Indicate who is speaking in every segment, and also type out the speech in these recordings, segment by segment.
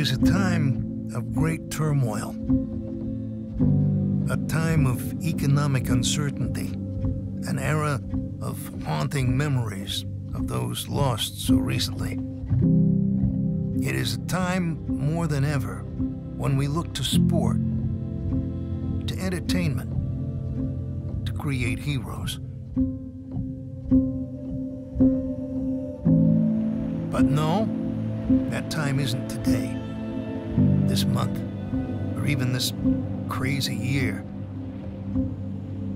Speaker 1: is a time of great turmoil, a time of economic uncertainty, an era of haunting memories of those lost so recently. It is a time more than ever when we look to sport, to entertainment, to create heroes. But no, that time isn't today, this month, or even this crazy year.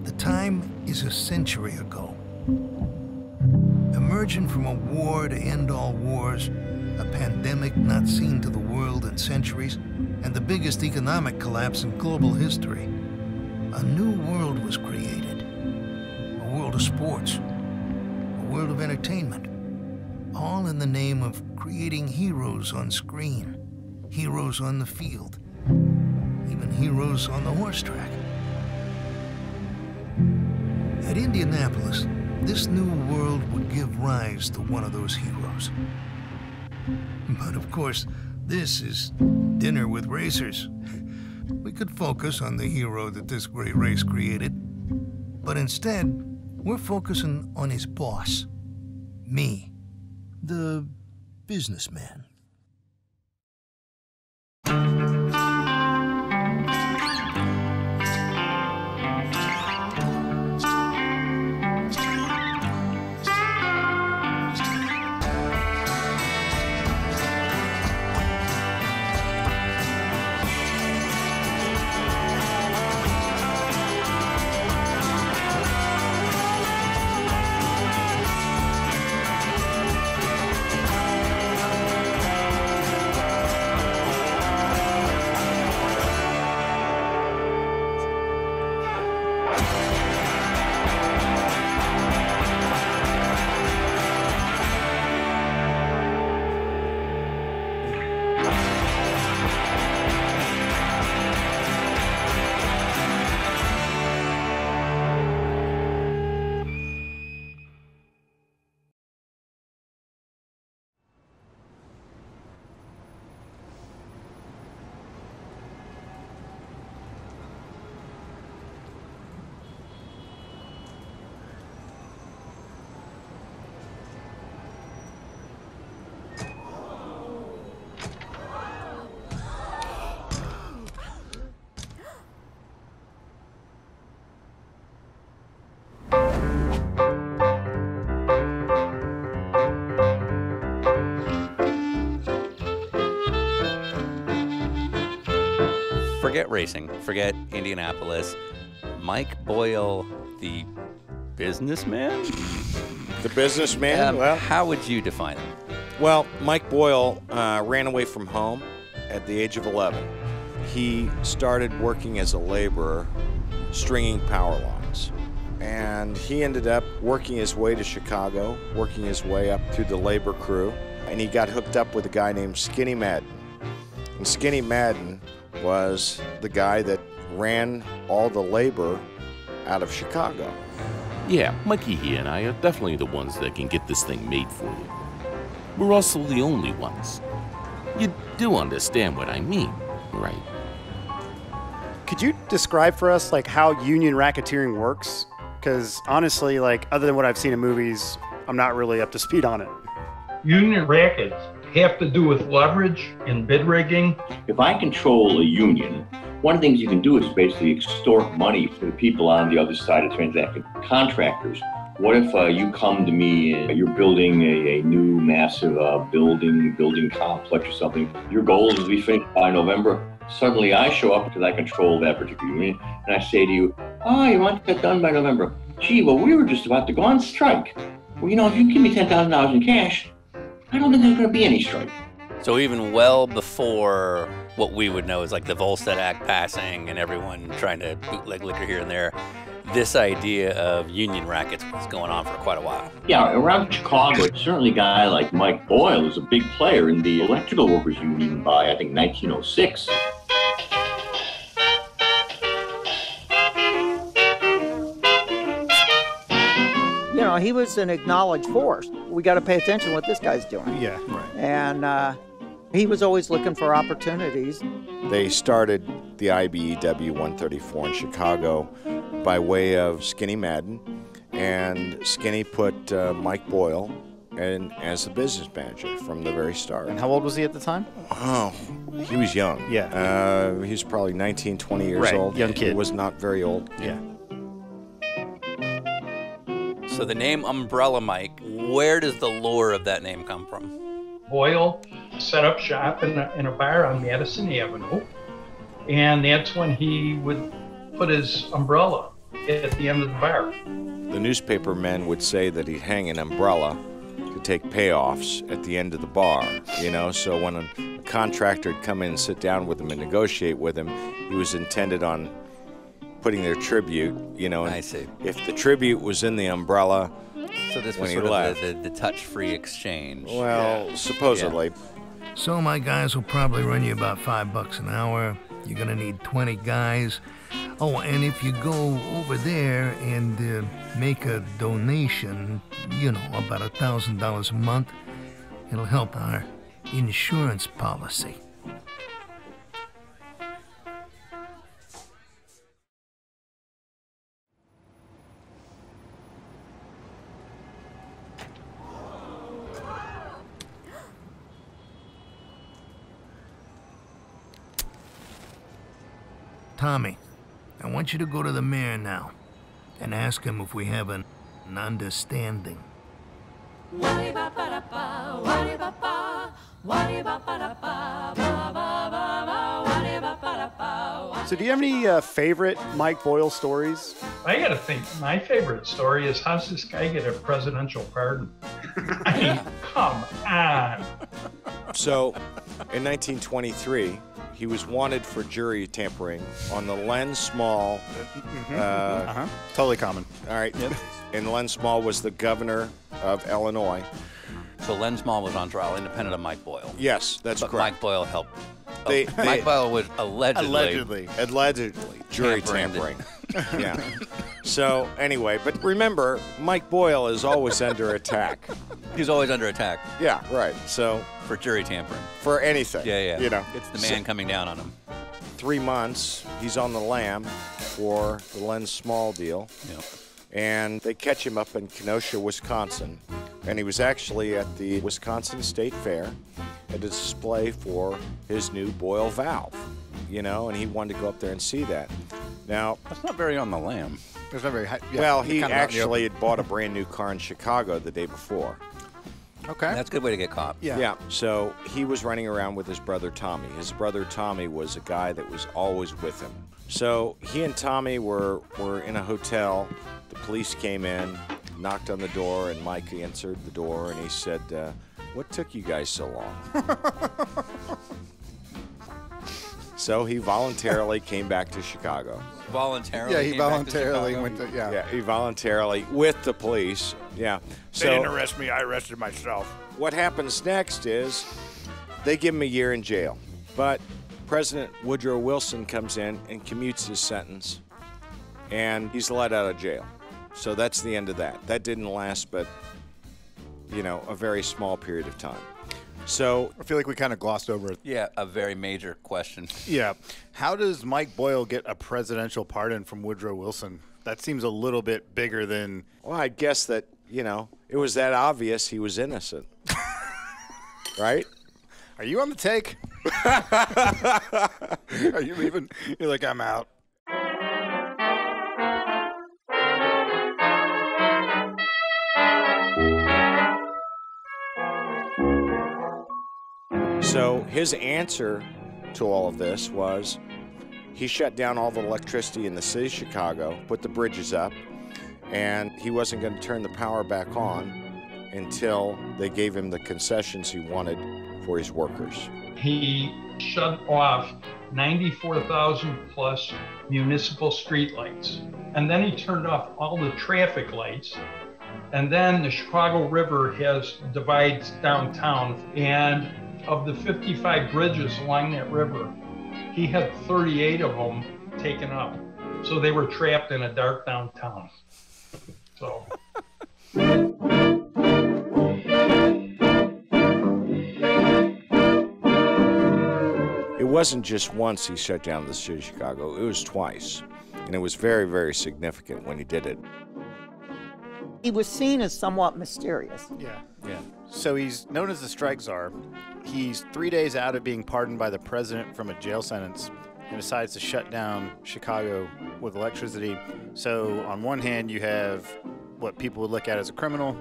Speaker 1: The time is a century ago. Emerging from a war to end all wars, a pandemic not seen to the world in centuries, and the biggest economic collapse in global history, a new world was created. A world of sports, a world of entertainment, all in the name of creating heroes on screen, heroes on the field, even heroes on the horse track. At Indianapolis, this new world would give rise to one of those heroes. But of course, this is dinner with racers. We could focus on the hero that this great race created, but instead, we're focusing on his boss, me, the businessman.
Speaker 2: Forget racing, forget Indianapolis. Mike Boyle, the businessman?
Speaker 3: The businessman? Well,
Speaker 2: how would you define him?
Speaker 3: Well, Mike Boyle ran away from home at the age of 11. He started working as a laborer, stringing power lines. And he ended up working his way to Chicago, working his way up through the labor crew. And he got hooked up with a guy named Skinny Madden. And Skinny Madden was the guy that ran all the labor out of Chicago.
Speaker 4: Yeah, Mikey here and I are definitely the ones that can get this thing made for you. We're also the only ones. You do understand what I mean, right?
Speaker 5: Could you describe for us like how union racketeering works? Because honestly, like other than what I've seen in movies, I'm not really up to speed on it.
Speaker 6: Union rackets have to do with leverage and bid rigging.
Speaker 7: If I control a union, one of the things you can do is basically extort money from the people on the other side of the transaction. Contractors. What if you come to me and you're building a new massive building complex or something? Your goal is to be finished by November. Suddenly I show up because I control that particular union, and I say to you, you want that done by November? Gee, well, we were just about to go on strike. Well, you know, if you give me $10,000 in cash, I don't think there's going to be any strike.
Speaker 2: So even well before what we would know is like the Volstead Act passing and everyone trying to bootleg liquor here and there, this idea of union rackets was going on for quite a while.
Speaker 7: Yeah, around Chicago, certainly a guy like Mike Boyle is a big player in the electrical workers union by, I think, 1906.
Speaker 8: You know, he was an acknowledged force. We got to pay attention to what this guy's doing.
Speaker 5: Yeah, right.
Speaker 8: And He was always looking for opportunities.
Speaker 3: They started the IBEW 134 in Chicago by way of Skinny Madden, and Skinny put Mike Boyle in as the business manager from the very start.
Speaker 5: And how old was he at the time?
Speaker 3: Oh, he was young.
Speaker 5: Yeah.
Speaker 3: He was probably 19, 20 years
Speaker 5: Right,
Speaker 3: old.
Speaker 5: young kid.
Speaker 3: He was not very old.
Speaker 5: Yeah.
Speaker 2: So the name Umbrella Mike, where does the lore of that name come from?
Speaker 6: Boyle set up shop in a bar on Madison Avenue, and that's when he would put his umbrella at the end of the bar.
Speaker 3: The newspaper men would say that he'd hang an umbrella to take payoffs at the end of the bar, you know, so when a contractor would come in and sit down with him and negotiate with him, he was intended on putting their tribute, you know.
Speaker 2: I see.
Speaker 3: If the tribute was in the umbrella,
Speaker 2: So this
Speaker 3: when
Speaker 2: was
Speaker 3: he
Speaker 2: sort of
Speaker 3: left.
Speaker 2: the touch-free exchange.
Speaker 3: Well, supposedly.
Speaker 1: So my guys will probably run you about $5 an hour. You're gonna need 20 guys. Oh, and if you go over there and make a donation, you know, about $1,000 a month, it'll help our insurance policy. Tommy, I want you to go to the mayor now and ask him if we have an understanding.
Speaker 5: So do you have any favorite Mike Boyle stories?
Speaker 6: I gotta think, my favorite story is how's this guy get a presidential pardon? I mean, come on.
Speaker 3: So, in 1923, he was wanted for jury tampering on the Len Small.
Speaker 5: Totally common.
Speaker 3: All right. And Len Small was the governor of Illinois.
Speaker 2: So Len Small was on trial, independent of Mike Boyle.
Speaker 3: Yes, that's
Speaker 2: But
Speaker 3: correct.
Speaker 2: Mike Boyle helped.
Speaker 3: They-
Speaker 2: Mike Boyle was allegedly
Speaker 3: Allegedly. Jury
Speaker 2: Tampering.
Speaker 3: tampering. Yeah. So, anyway, but remember, Mike Boyle is always under attack.
Speaker 2: He's always under attack
Speaker 3: Yeah, right. So,
Speaker 2: for jury tampering.
Speaker 3: for anything.
Speaker 2: Yeah.
Speaker 3: You know,
Speaker 2: It's the man coming down on him.
Speaker 3: 3 months, he's on the lam for the Len Small deal.
Speaker 2: Yeah.
Speaker 3: And they catch him up in Kenosha, Wisconsin. And he was actually at the Wisconsin State Fair at a display for his new Boyle valve, you know, and he wanted to go up there and see that. Now,
Speaker 2: That's not very on the lamb.
Speaker 9: There's not very high.
Speaker 3: well, he actually had bought a brand new car in Chicago the day before.
Speaker 9: Okay.
Speaker 2: That's a good way to get caught.
Speaker 3: Yeah, so he was running around with his brother Tommy. His brother Tommy was a guy that was always with him. So he and Tommy were in a hotel. The police came in, knocked on the door, and Mike answered the door, and he said, "What took you guys so long?" So he voluntarily came back to Chicago.
Speaker 2: Voluntarily.
Speaker 9: Yeah, he
Speaker 2: came back to
Speaker 9: voluntarily
Speaker 2: Chicago.
Speaker 9: went to. Yeah.
Speaker 3: Yeah, he voluntarily, with the police. Yeah.
Speaker 10: They didn't arrest me, I arrested myself.
Speaker 3: What happens next is they give him a year in jail. But President Woodrow Wilson comes in and commutes his sentence, and he's let out of jail. So that's the end of that. That didn't last but, you know, a very small period of time. So
Speaker 9: I feel like we kind of glossed over it.
Speaker 2: Yeah, a very major question.
Speaker 9: Yeah. How does Mike Boyle get a presidential pardon from Woodrow Wilson? That seems a little bit bigger than.
Speaker 3: well, I guess that, you know, it was that obvious he was innocent. Right?
Speaker 9: Are you on the take? Are you leaving? You're like, I'm out.
Speaker 3: So his answer to all of this was he shut down all the electricity in the city of Chicago, put the bridges up, and he wasn't going to turn the power back on until they gave him the concessions he wanted for his workers.
Speaker 6: He shut off 94,000 plus municipal streetlights. And then he turned off all the traffic lights. And then the Chicago River has divides downtown. And of the 55 bridges along that river, he had 38 of them taken up. So they were trapped in a dark downtown. So.
Speaker 3: wasn't just once he shut down the city of Chicago, it was twice. And it was very, very significant when he did it.
Speaker 8: He was seen as somewhat mysterious.
Speaker 5: Yeah. So he's known as the strike czar. He's 3 days out of being pardoned by the president from a jail sentence and decides to shut down Chicago with electricity. So on one hand, you have what people would look at as a criminal,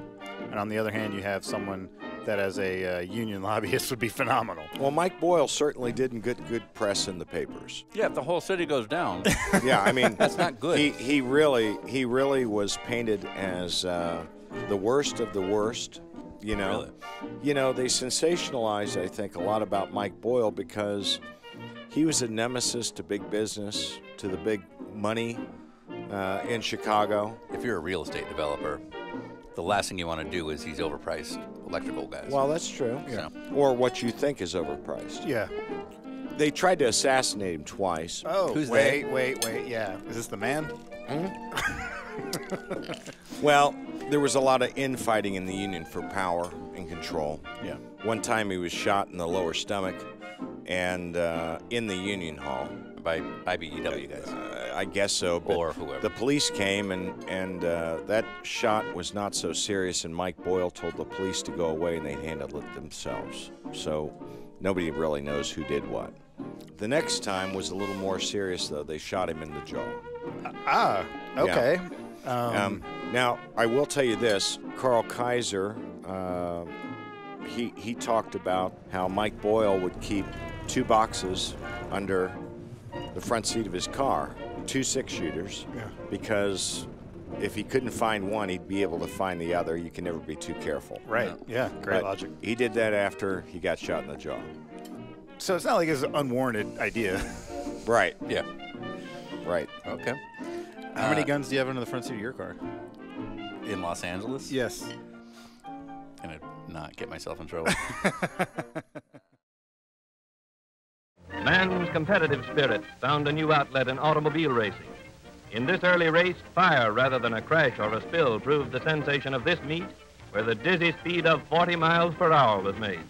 Speaker 5: and on the other hand, you have someone that as a union lobbyist would be phenomenal.
Speaker 3: Well, Mike Boyle certainly didn't get good press in the papers.
Speaker 2: Yeah, if the whole city goes down.
Speaker 3: Yeah, I mean,
Speaker 2: that's not good.
Speaker 3: He really was painted as the worst of the worst. You know,
Speaker 2: Really?
Speaker 3: You know, they sensationalized, I think, a lot about Mike Boyle because he was a nemesis to big business, to the big money in Chicago.
Speaker 2: If you're a real estate developer, the last thing you want to do is these overpriced electrical guys.
Speaker 3: Well, that's true.
Speaker 2: Yeah.
Speaker 3: Or what you think is overpriced.
Speaker 5: Yeah.
Speaker 3: They tried to assassinate him twice.
Speaker 5: Oh,
Speaker 2: Who's
Speaker 5: wait, yeah. Is this the man?
Speaker 3: Well, there was a lot of infighting in the Union for power and control.
Speaker 5: Yeah.
Speaker 3: One time he was shot in the lower stomach and in the Union Hall.
Speaker 2: By IBEW guys.
Speaker 3: I guess so. But
Speaker 2: Or whoever.
Speaker 3: The police came and that shot was not so serious, and Mike Boyle told the police to go away and they handled it themselves. So nobody really knows who did what. The next time was a little more serious, though. They shot him in the jaw.
Speaker 5: Okay.
Speaker 3: Yeah. Now, I will tell you this. Carl Kaiser, he talked about how Mike Boyle would keep 2 boxes under the front seat of his car, 2 6-shooters, because if he couldn't find one, he'd be able to find the other. You can never be too careful.
Speaker 5: Right. Yeah. Great
Speaker 3: But
Speaker 5: logic.
Speaker 3: He did that after he got shot in the jaw.
Speaker 5: So it's not like it's an unwarranted idea.
Speaker 3: Right.
Speaker 2: Yeah.
Speaker 3: Right.
Speaker 2: Okay.
Speaker 5: How many guns do you have under the front seat of your car?
Speaker 2: In Los Angeles?
Speaker 5: Yes.
Speaker 2: Gonna not get myself in trouble.
Speaker 11: Man's competitive spirit found a new outlet in automobile racing. In this early race, fire rather than a crash or a spill proved the sensation of this meet, where the dizzy speed of 40 miles per hour was made.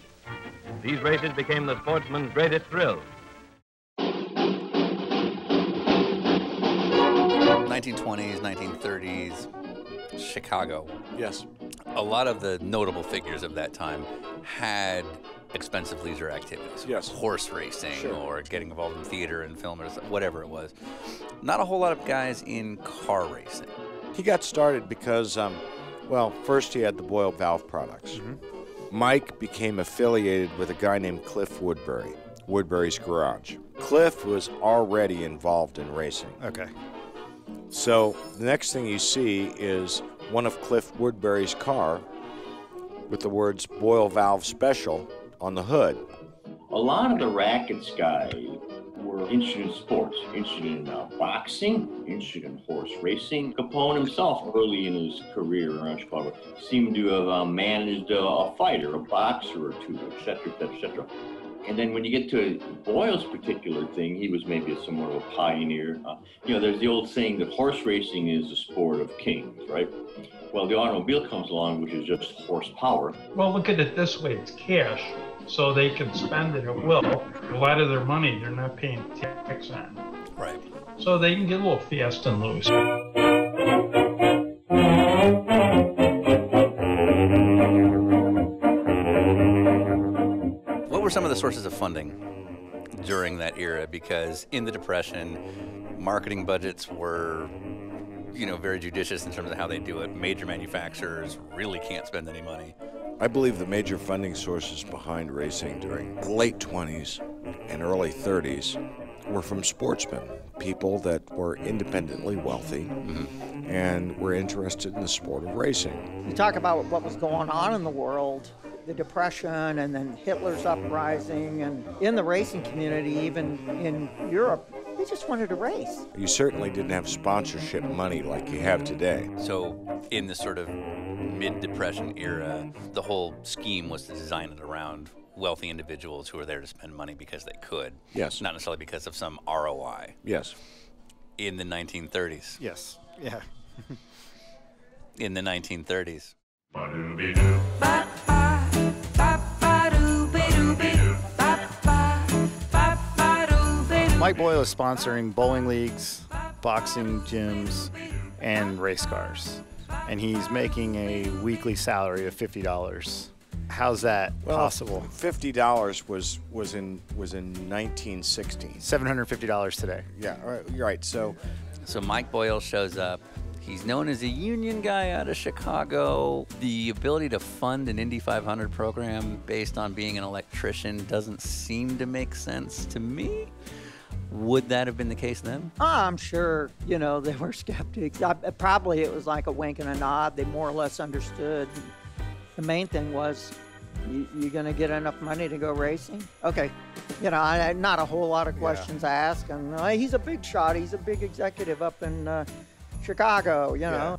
Speaker 11: These races became the sportsman's greatest thrill.
Speaker 2: 1920s, 1930s, Chicago.
Speaker 3: Yes.
Speaker 2: A lot of the notable figures of that time had expensive leisure activities.
Speaker 3: Yes.
Speaker 2: Horse racing
Speaker 3: Sure.
Speaker 2: or getting involved in theater and film or whatever it was. Not a whole lot of guys in car racing.
Speaker 3: He got started because, well, first he had the Boyle valve products. Mike became affiliated with a guy named Cliff Woodbury, Woodbury's Garage. Cliff was already involved in racing.
Speaker 5: Okay.
Speaker 3: So the next thing you see is one of Cliff Woodbury's car with the words Boyle Valve Special on the hood.
Speaker 7: A lot of the rackets guys were interested in sports, interested in boxing, interested in horse racing. Capone himself, early in his career around Chicago, seemed to have managed a fighter, a boxer or two, et cetera, et cetera. And then when you get to Boyle's particular thing, he was maybe somewhat of a pioneer. You know, there's the old saying that horse racing is the sport of kings, right? Well, the automobile comes along, which is just horsepower.
Speaker 6: Well, look at it this way, it's cash, so they can spend it at will. A lot of their money they're not paying tax on.
Speaker 2: Right.
Speaker 6: So they can get a little fast and loose.
Speaker 2: What were some of the sources of funding during that era? Because in the Depression, marketing budgets were, you know, very judicious in terms of how they do it. Major manufacturers really can't spend any money.
Speaker 3: I believe the major funding sources behind racing during the late 20s and early 30s were from sportsmen, people that were independently wealthy and were interested in the sport of racing.
Speaker 8: You talk about what was going on in the world, the Depression and then Hitler's uprising, and in the racing community, even in Europe, they just wanted to race.
Speaker 3: You certainly didn't have sponsorship money like you have today.
Speaker 2: So in this sort of mid-Depression era, the whole scheme was to design it around wealthy individuals who were there to spend money because they could.
Speaker 3: Yes.
Speaker 2: Not necessarily because of some ROI.
Speaker 3: Yes.
Speaker 2: In the 1930s.
Speaker 5: Yes. Yeah.
Speaker 2: In the 1930s.
Speaker 5: Mike Boyle is sponsoring bowling leagues, boxing gyms, and race cars. And he's making a weekly salary of $50. How's that possible?
Speaker 3: $50 was in 1916.
Speaker 5: $750 today.
Speaker 3: Yeah, all right, you're right. So
Speaker 2: Mike Boyle shows up. He's known as a union guy out of Chicago. The ability to fund an Indy 500 program based on being an electrician doesn't seem to make sense to me. Would that have been the case then?
Speaker 8: I'm sure, they were skeptics. Probably it was like a wink and a nod. They more or less understood. The main thing was, you going to get enough money to go racing? Okay. Not a whole lot of questions asked. And he's a big shot. He's a big executive up in Chicago, know.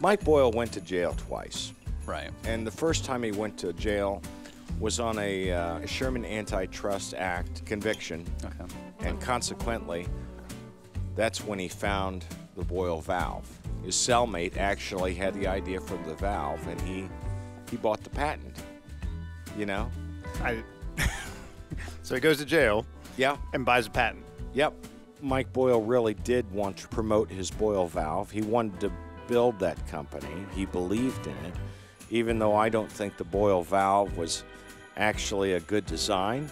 Speaker 3: Mike Boyle went to jail twice.
Speaker 2: Right.
Speaker 3: And the first time he went to jail was on a Sherman Antitrust Act conviction.
Speaker 2: Okay.
Speaker 3: And consequently, that's when he found the Boyle valve. His cellmate actually had the idea for the valve, and he bought the patent,
Speaker 5: So he goes to jail.
Speaker 3: Yeah.
Speaker 5: And buys a patent.
Speaker 3: Yep. Mike Boyle really did want to promote his Boyle valve. He wanted to build that company. He believed in it, even though I don't think the Boyle valve was actually a good design.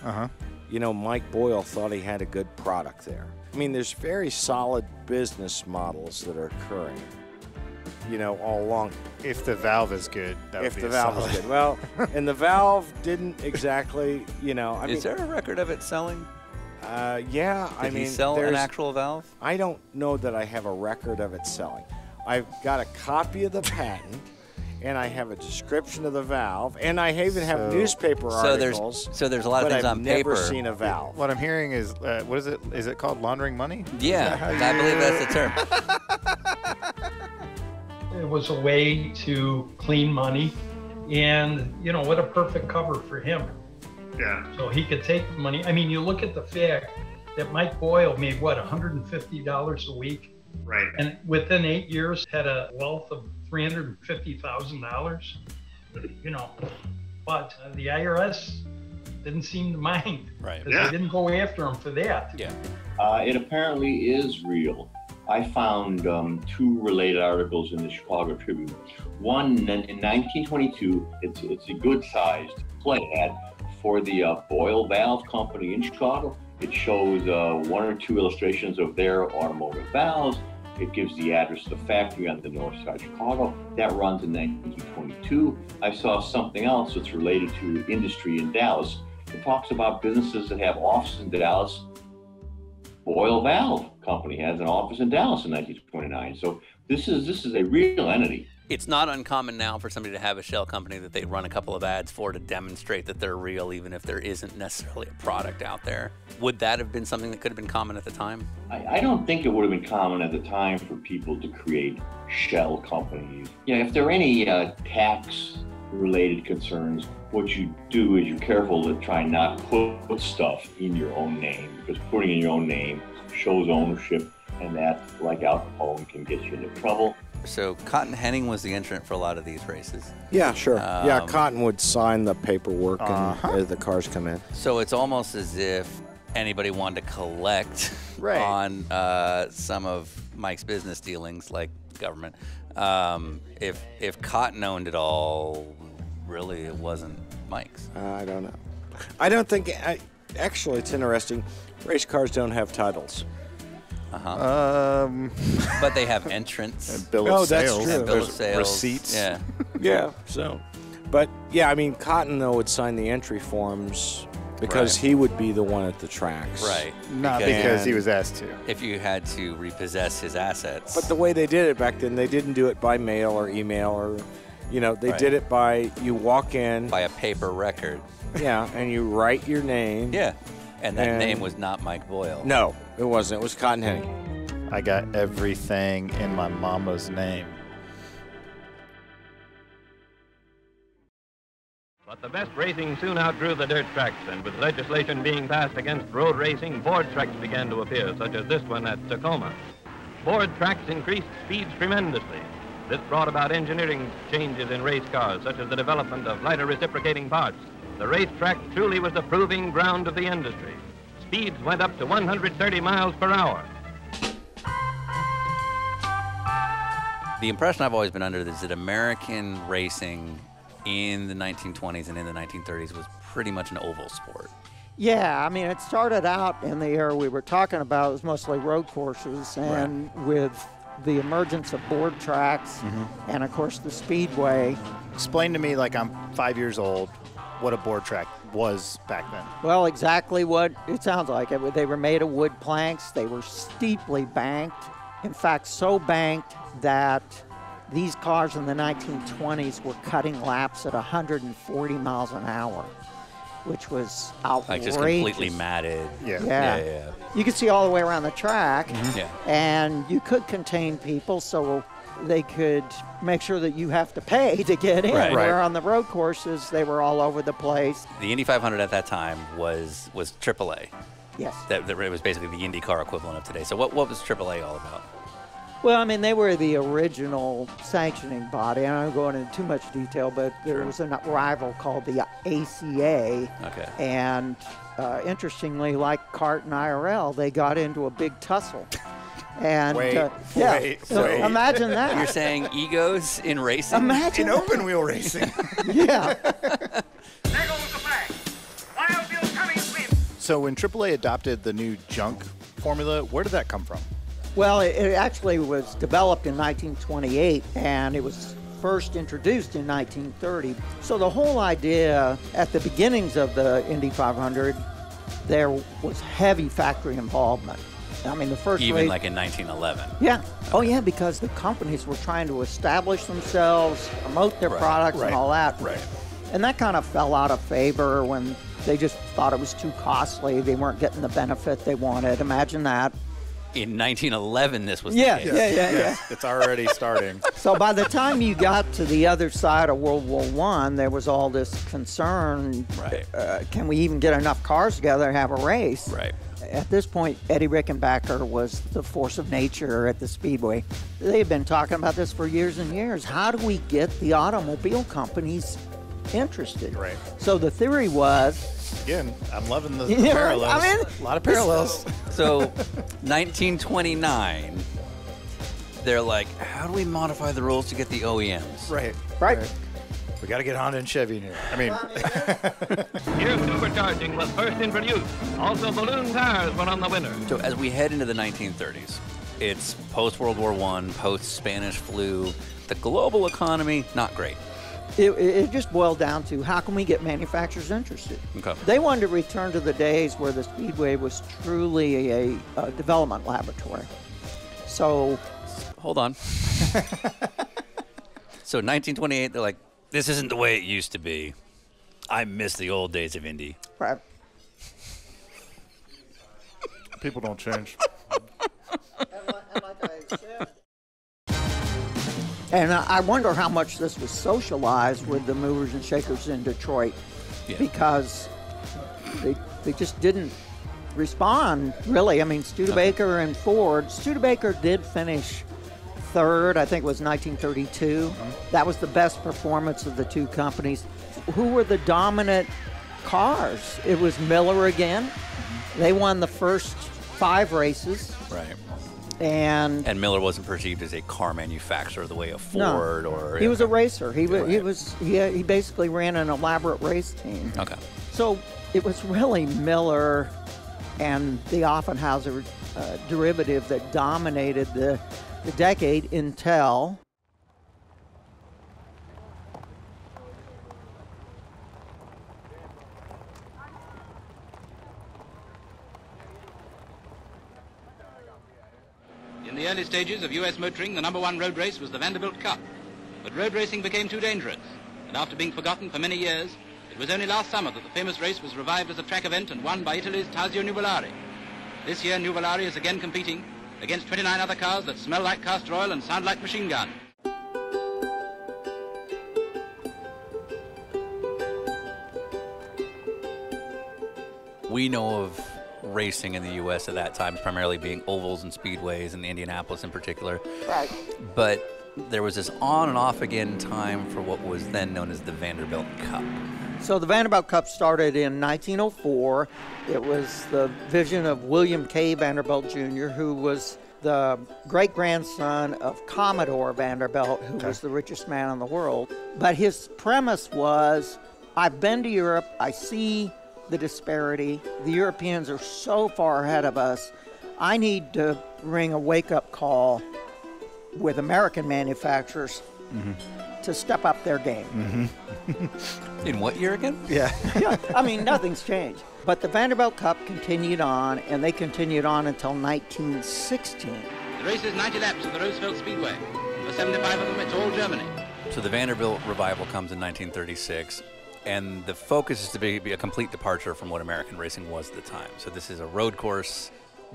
Speaker 3: Mike Boyle thought he had a good product there. I mean, there's very solid business models that are occurring, all along.
Speaker 5: If the valve is good, that would be
Speaker 3: the valve is good. Well, and the valve didn't exactly,
Speaker 2: Is there a record of it selling?
Speaker 3: Yeah.
Speaker 2: Did he sell an actual valve?
Speaker 3: I don't know that I have a record of it selling. I've got a copy of the patent, and I have a description of the valve, and I even have newspaper articles.
Speaker 2: So there's a lot of things on paper.
Speaker 3: I've never seen a valve.
Speaker 5: What I'm hearing is, what is it? Is it called laundering money?
Speaker 2: Yeah, I believe that's the term.
Speaker 6: It was a way to clean money, and what a perfect cover for him.
Speaker 10: Yeah.
Speaker 6: So he could take the money. I mean, you look at the fact that Mike Boyle made $150 a week,
Speaker 10: right?
Speaker 6: And within 8 years had a wealth of $350,000. But the IRS didn't seem to mind,
Speaker 2: right?
Speaker 6: Because they didn't go after him for that.
Speaker 2: Yeah.
Speaker 7: It apparently is real. I found two related articles in the Chicago Tribune. One in 1922, it's a good-sized play ad for the Boyle Valve Company in Chicago. It shows one or two illustrations of their automotive valves. It gives the address of the factory on the north side of Chicago. That runs in 1922. I saw something else that's related to industry in Dallas. It talks about businesses that have offices in Dallas. Boyle Valve Company has an office in Dallas in 1929. So this is a real entity.
Speaker 2: It's not uncommon now for somebody to have a shell company that they run a couple of ads for to demonstrate that they're real, even if there isn't necessarily a product out there. Would that have been something that could have been common at the time?
Speaker 7: I don't think it would have been common at the time for people to create shell companies. If there are any tax-related concerns, what you do is you're careful to try not put stuff in your own name, because putting in your own name shows ownership, and that, like Al Capone, can get you into trouble.
Speaker 2: So Cotton Henning was the entrant for a lot of these races.
Speaker 3: Yeah, sure. Cotton would sign the paperwork as the cars come in.
Speaker 2: So it's almost as if anybody wanted to collect on some of Mike's business dealings, like government. If Cotton owned it all, really it wasn't Mike's.
Speaker 3: I don't know. I don't think. Actually, it's interesting. Race cars don't have titles.
Speaker 2: But they have entrants.
Speaker 5: And bill of sales.
Speaker 3: That's true.
Speaker 2: Bill of sales.
Speaker 5: Receipts.
Speaker 2: Yeah.
Speaker 3: Yeah. So, but yeah, I mean, Cotton though would sign the entry forms because he would be the one at the tracks.
Speaker 2: Right.
Speaker 5: Not because he was asked to.
Speaker 2: If you had to repossess his assets.
Speaker 3: But the way they did it back then, they didn't do it by mail or email or, they did it by you walk in
Speaker 2: by a paper record.
Speaker 3: Yeah, and you write your name.
Speaker 2: Yeah. And that name was not Mike Boyle.
Speaker 3: No, it wasn't. It was Cotton Henning.
Speaker 5: I got everything in my mama's name.
Speaker 11: But the best racing soon outgrew the dirt tracks, and with legislation being passed against road racing, board tracks began to appear, such as this one at Tacoma. Board tracks increased speeds tremendously. This brought about engineering changes in race cars, such as the development of lighter reciprocating parts. The racetrack truly was the proving ground of the industry. speeds went up to 130 miles per hour.
Speaker 2: The impression I've always been under is that American racing in the 1920s and in the 1930s was pretty much an oval sport.
Speaker 8: Yeah, I mean, it started out in the era we were talking about. It was mostly road courses, and with the emergence of board tracks and, of course, the speedway.
Speaker 5: Explain to me, like I'm 5 years old, what a board track was back then.
Speaker 8: Well, exactly what it sounds like. They were made of wood planks. They were steeply banked. In fact, so banked that these cars in the 1920s were cutting laps at 140 miles an hour, which was outrageous.
Speaker 2: Like just completely matted.
Speaker 8: Yeah. You could see all the way around the track,
Speaker 2: Yeah.
Speaker 8: and you could contain people so they could make sure that you have to pay to get in.
Speaker 2: Right.
Speaker 8: Where on the road courses, they were all over the place.
Speaker 2: The Indy 500 at that time was AAA.
Speaker 8: Yes.
Speaker 2: That it was basically the IndyCar equivalent of today. So what was AAA all about?
Speaker 8: Well, I mean, they were the original sanctioning body. I don't go into too much detail, but there was a rival called the ACA.
Speaker 2: Okay.
Speaker 8: And interestingly, like CART and IRL, they got into a big tussle. And
Speaker 9: Wait.
Speaker 8: imagine that.
Speaker 2: You're saying egos in racing?
Speaker 8: Imagine
Speaker 9: In open wheel racing.
Speaker 8: Yeah.
Speaker 5: So when AAA adopted the new junk formula, where did that come from?
Speaker 8: Well, it actually was developed in 1928, and it was first introduced in 1930. So the whole idea at the beginnings of the Indy 500, there was heavy factory involvement. I mean, the first
Speaker 2: Even
Speaker 8: race,
Speaker 2: like in 1911.
Speaker 8: Yeah. Oh, yeah, because the companies were trying to establish themselves, promote their products and all that.
Speaker 9: Right.
Speaker 8: And that kind of fell out of favor when they just thought it was too costly. They weren't getting the benefit they wanted. Imagine that.
Speaker 2: In 1911, this was the
Speaker 8: Yeah,
Speaker 2: case.
Speaker 8: yeah.
Speaker 5: It's already starting.
Speaker 8: So by the time you got to the other side of World War I, there was all this concern,
Speaker 2: Right.
Speaker 8: Can we even get enough cars together to have a race?
Speaker 2: Right.
Speaker 8: At this point, Eddie Rickenbacker was the force of nature at the Speedway. They've been talking about this for years and years. How do we get the automobile companies interested?
Speaker 5: Right.
Speaker 8: So the theory was...
Speaker 5: Again, I'm loving the
Speaker 8: Yeah,
Speaker 5: parallels.
Speaker 8: I mean,
Speaker 5: a lot of parallels.
Speaker 2: So 1929, they're like, how do we modify the rules to get the OEMs?
Speaker 5: Right. We got to get Honda and Chevy in here. I mean,
Speaker 11: Gear supercharging was first introduced. Also, balloon tires were on the winner.
Speaker 2: So as we head into the 1930s, it's post-World War I, post-Spanish flu. The global economy, not great.
Speaker 8: It just boiled down to how can we get manufacturers interested?
Speaker 2: Okay.
Speaker 8: They wanted to return to the days where the Speedway was truly a development laboratory. So,
Speaker 2: hold on. So 1928, they're like, this isn't the way it used to be. I miss the old days of Indy.
Speaker 8: right.
Speaker 9: People don't change.
Speaker 8: And I wonder how much this was socialized with the movers and shakers in Detroit, because they just didn't respond, really. I mean, Studebaker and Ford. Studebaker did finish third, I think it was 1932. That was the best performance of the two companies. Who were the dominant cars? It was Miller again. They won the first 5 races.
Speaker 2: Right.
Speaker 8: And
Speaker 2: Miller wasn't perceived as a car manufacturer the way of Ford or...
Speaker 8: He was a racer. He basically ran an elaborate race team.
Speaker 2: Okay.
Speaker 8: So it was really Miller and the Offenhauser derivative that dominated the decade until...
Speaker 12: In the early stages of U.S. motoring, the #1 road race was the Vanderbilt Cup. But road racing became too dangerous, and after being forgotten for many years, it was only last summer that the famous race was revived as a track event and won by Italy's Tazio Nuvolari. This year, Nuvolari is again competing against 29 other cars that smell like castor oil and sound like machine gun.
Speaker 2: We know of racing in the U.S. at that time primarily being ovals and speedways, and Indianapolis in particular.
Speaker 8: Right.
Speaker 2: But there was this on and off again time for what was then known as the Vanderbilt Cup.
Speaker 8: So the Vanderbilt Cup started in 1904. It was the vision of William K. Vanderbilt Jr., who was the great-grandson of Commodore Vanderbilt, who was the richest man in the world. But his premise was, I've been to Europe, I see the disparity. The Europeans are so far ahead of us. I need to ring a wake-up call with American manufacturers to step up their game.
Speaker 2: In what year again?
Speaker 8: Yeah, I mean, nothing's changed. But the Vanderbilt Cup continued on, and they continued on until 1916.
Speaker 12: The race is 90 laps at the Roosevelt Speedway. For 75 of them, it's all Germany.
Speaker 2: So the Vanderbilt revival comes in 1936, and the focus is to be a complete departure from what American racing was at the time. So this is a road course,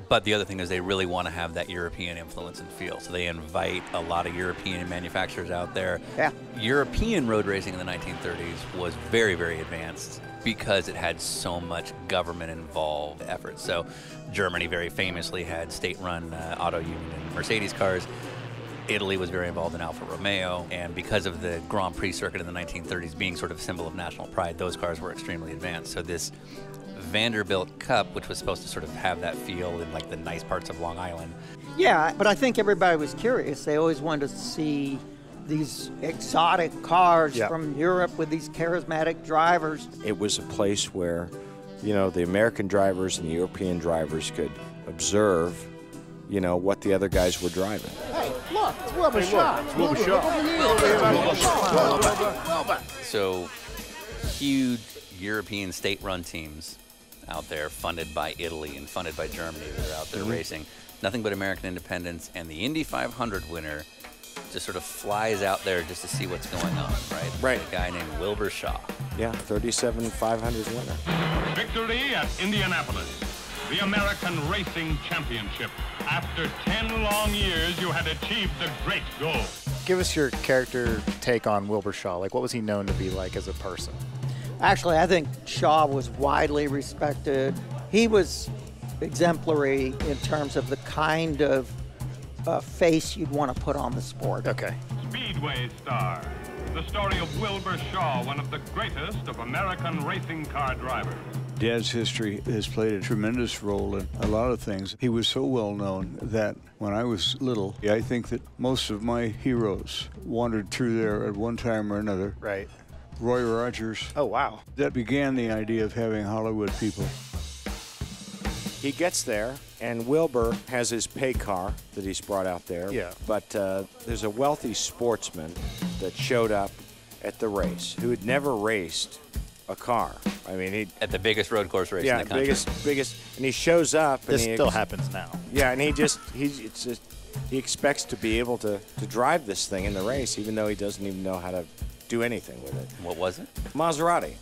Speaker 2: but the other thing is they really want to have that European influence and feel. So they invite a lot of European manufacturers out there.
Speaker 8: Yeah.
Speaker 2: European road racing in the 1930s was very, very advanced because it had so much government-involved effort. So Germany very famously had state-run auto union and Mercedes cars. Italy was very involved in Alfa Romeo, and because of the Grand Prix circuit in the 1930s being sort of a symbol of national pride, those cars were extremely advanced. So this Vanderbilt Cup, which was supposed to sort of have that feel in like the nice parts of Long Island.
Speaker 8: Yeah, but I think everybody was curious. They always wanted to see these exotic cars from Europe with these charismatic drivers.
Speaker 3: It was a place where, you know, the American drivers and the European drivers could observe, you know, what the other guys were driving.
Speaker 10: Hey, look, it's Wilbur Shaw. It's Wilbur Shaw.
Speaker 2: So huge European state-run teams out there, funded by Italy and funded by Germany, that are out there racing. Nothing but American independence, and the Indy 500 winner just sort of flies out there just to see what's going on, right?
Speaker 3: Right.
Speaker 2: A guy named Wilbur Shaw.
Speaker 3: Yeah, 37 500 winner.
Speaker 13: Victory at Indianapolis, the American Racing Championship. After 10 long years, you had achieved the great goal.
Speaker 5: Give us your character take on Wilbur Shaw. Like, what was he known to be like as a person?
Speaker 8: Actually, I think Shaw was widely respected. He was exemplary in terms of the kind of face you'd want to put on the sport.
Speaker 5: Okay.
Speaker 13: Speedway star, the story of Wilbur Shaw, one of the greatest of American racing car drivers.
Speaker 14: Dad's history has played a tremendous role in a lot of things. He was so well known that when I was little, I think that most of my heroes wandered through there at one time or another.
Speaker 5: Right.
Speaker 14: Roy Rogers.
Speaker 5: Oh, wow.
Speaker 14: That began the idea of having Hollywood people.
Speaker 3: He gets there, and Wilbur has his pay car that he's brought out there.
Speaker 5: Yeah.
Speaker 3: But there's a wealthy sportsman that showed up at the race who had never raced a car. I mean, he
Speaker 2: at the biggest road course race in the country.
Speaker 3: biggest, and he shows up. And
Speaker 5: This still happens now.
Speaker 3: Yeah, and he expects to be able to drive this thing in the race, even though he doesn't even know how to do anything with it.
Speaker 2: What was it?
Speaker 3: Maserati.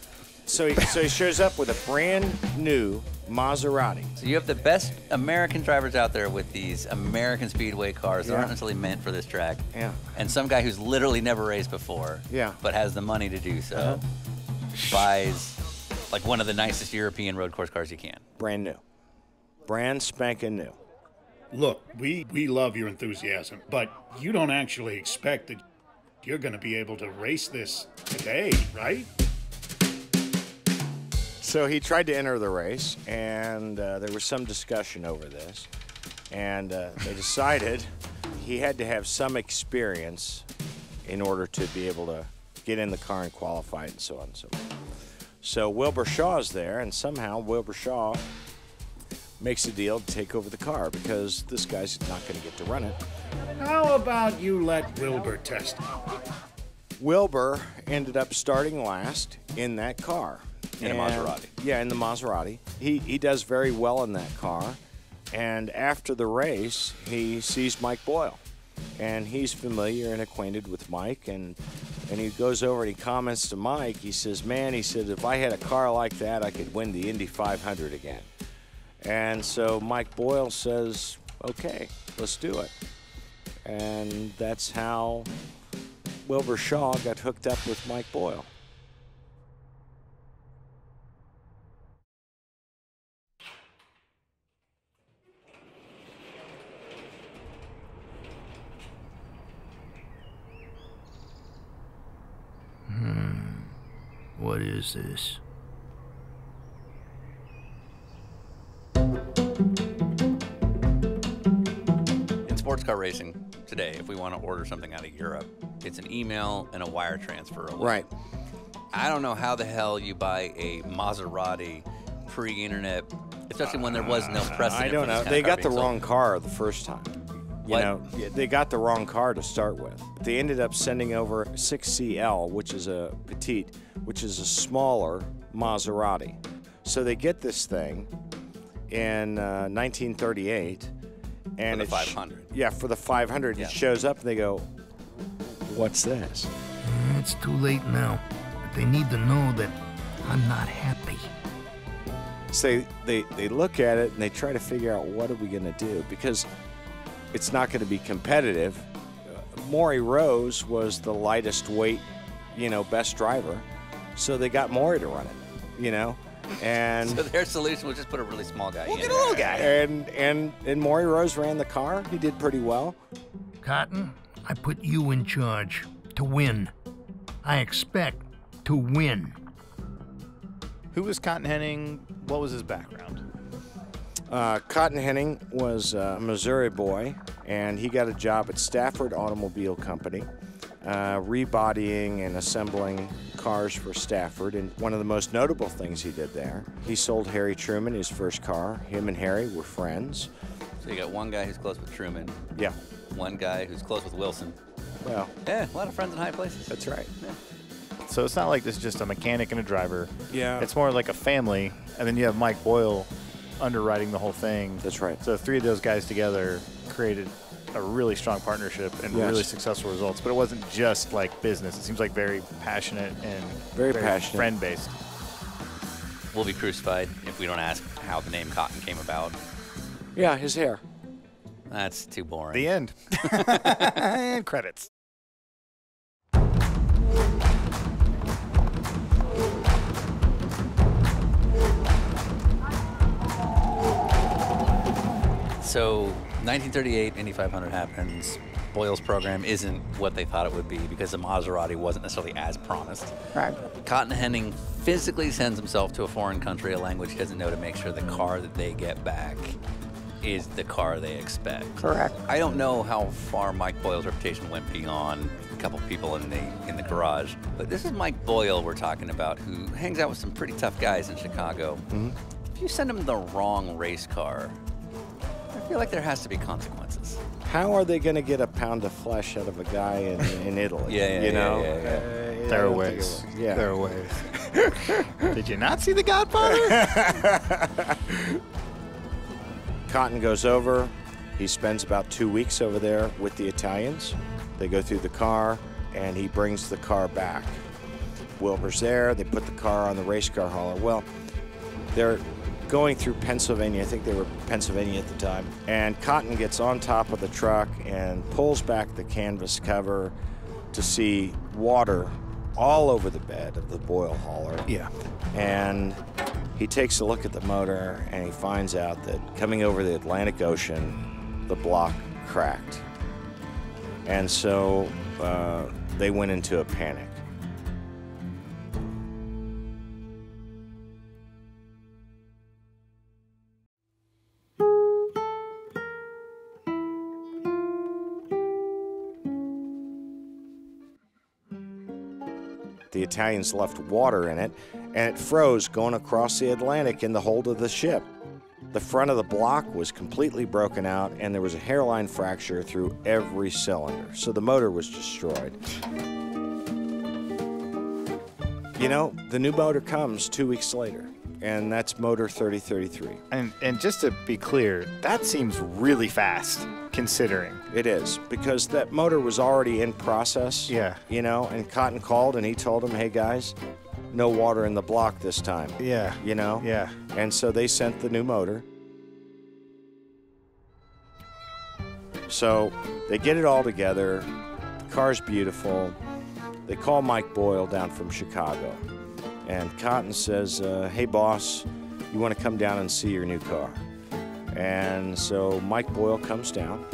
Speaker 3: So he shows up with a brand new Maserati.
Speaker 2: So you have the best American drivers out there with these American speedway cars that aren't necessarily meant for this track.
Speaker 3: Yeah.
Speaker 2: And some guy who's literally never raced before, but has the money to do so, buys like one of the nicest European road course cars you can.
Speaker 3: Brand new. Brand spanking new.
Speaker 10: Look, we love your enthusiasm, but you don't actually expect that you're going to be able to race this today, right?
Speaker 3: So he tried to enter the race, and there was some discussion over this. And they decided he had to have some experience in order to be able to get in the car and qualify and so on and so forth. So Wilbur Shaw's there, and somehow Wilbur Shaw makes a deal to take over the car because this guy's not going to get to run it.
Speaker 10: How about you let Wilbur test it?
Speaker 3: Wilbur ended up starting last in that car.
Speaker 2: In a Maserati.
Speaker 3: Yeah, in the Maserati. He does very well in that car. And after the race, he sees Mike Boyle. And he's familiar and acquainted with Mike. And he goes over and he comments to Mike. He says, man, he said, if I had a car like that, I could win the Indy 500 again. And so Mike Boyle says, okay, let's do it. And that's how Wilbur Shaw got hooked up with Mike Boyle.
Speaker 1: What is this?
Speaker 2: In sports car racing today, if we want to order something out of Europe, it's an email and a wire transfer away.
Speaker 3: Right.
Speaker 2: I don't know how the hell you buy a Maserati pre-internet, especially when there was no precedent.
Speaker 3: I don't know. They got the wrong car the first time. You know, they got the wrong car to start with. They ended up sending over 6CL, which is a petite, which is a smaller Maserati. So they get this thing in 1938. And
Speaker 2: for the 500.
Speaker 3: Yeah, for the 500.
Speaker 2: Yeah.
Speaker 3: It shows up and they go, what's this?
Speaker 1: It's too late now. But they need to know that I'm not happy.
Speaker 3: So they look at it and they try to figure out what are we going to do, because it's not going to be competitive. Maury Rose was the lightest weight, best driver. So they got Maury to run it, And
Speaker 2: so their solution was just put a really small guy in.
Speaker 3: Get a little guy. And Maury Rose ran the car. He did pretty well.
Speaker 1: Cotton, I put you in charge to win. I expect to win.
Speaker 5: Who was Cotton Henning? What was his background?
Speaker 3: Cotton Henning was a Missouri boy, and he got a job at Stafford Automobile Company, rebodying and assembling cars for Stafford. And one of the most notable things he did there, he sold Harry Truman his first car. Him and Harry were friends.
Speaker 2: So you got one guy who's close with Truman.
Speaker 3: Yeah.
Speaker 2: One guy who's close with Wilson.
Speaker 3: Well.
Speaker 2: Yeah, a lot of friends in high places.
Speaker 3: That's right.
Speaker 2: Yeah.
Speaker 5: So it's not like this is just a mechanic and a driver.
Speaker 3: Yeah.
Speaker 5: It's more like a family, and then you have Mike Boyle underwriting the whole thing.
Speaker 3: That's right.
Speaker 5: So three of those guys together created a really strong partnership and really successful results. But it wasn't just like business. It seems like very passionate and
Speaker 3: very passionate,
Speaker 5: friend-based.
Speaker 2: We'll be crucified if we don't ask how the name Cotton came about.
Speaker 3: Yeah, his hair.
Speaker 2: That's too boring.
Speaker 5: The end. And credits.
Speaker 2: So 1938, Indy 500 happens. Boyle's program isn't what they thought it would be because the Maserati wasn't necessarily as promised.
Speaker 8: Right.
Speaker 2: Cotton Henning physically sends himself to a foreign country, a language he doesn't know, to make sure the car that they get back is the car they expect.
Speaker 8: Correct.
Speaker 2: I don't know how far Mike Boyle's reputation went beyond a couple people in the garage, but this is Mike Boyle we're talking about, who hangs out with some pretty tough guys in Chicago.
Speaker 3: Mm-hmm.
Speaker 2: If you send him the wrong race car, I feel like there has to be consequences.
Speaker 3: How are they going to get a pound of flesh out of a guy in Italy?
Speaker 2: Yeah.
Speaker 5: There are ways.
Speaker 3: Yeah.
Speaker 5: There are ways. Did you not see The Godfather?
Speaker 3: Cotton goes over. He spends about 2 weeks over there with the Italians. They go through the car, and he brings the car back. Wilbur's there. They put the car on the race car hauler. Well, they're going through Pennsylvania. I think they were Pennsylvania at the time. And Cotton gets on top of the truck and pulls back the canvas cover to see water all over the bed of the Boyle hauler.
Speaker 5: Yeah.
Speaker 3: And he takes a look at the motor and he finds out that coming over the Atlantic Ocean, the block cracked. And so they went into a panic. The Italians left water in it, and it froze going across the Atlantic in the hold of the ship. The front of the block was completely broken out, and there was a hairline fracture through every cylinder, so the motor was destroyed. You know, the new motor comes 2 weeks later, and that's motor 3033.
Speaker 5: And just to be clear, that seems really fast, considering.
Speaker 3: It is, because that motor was already in process.
Speaker 5: Yeah.
Speaker 3: You know, and Cotton called and he told them, hey guys, no water in the block this time.
Speaker 5: Yeah.
Speaker 3: You know?
Speaker 5: Yeah.
Speaker 3: And so they sent the new motor. So they get it all together. The car's beautiful. They call Mike Boyle down from Chicago. And Cotton says, hey boss, you want to come down and see your new car? And so Mike Boyle comes down.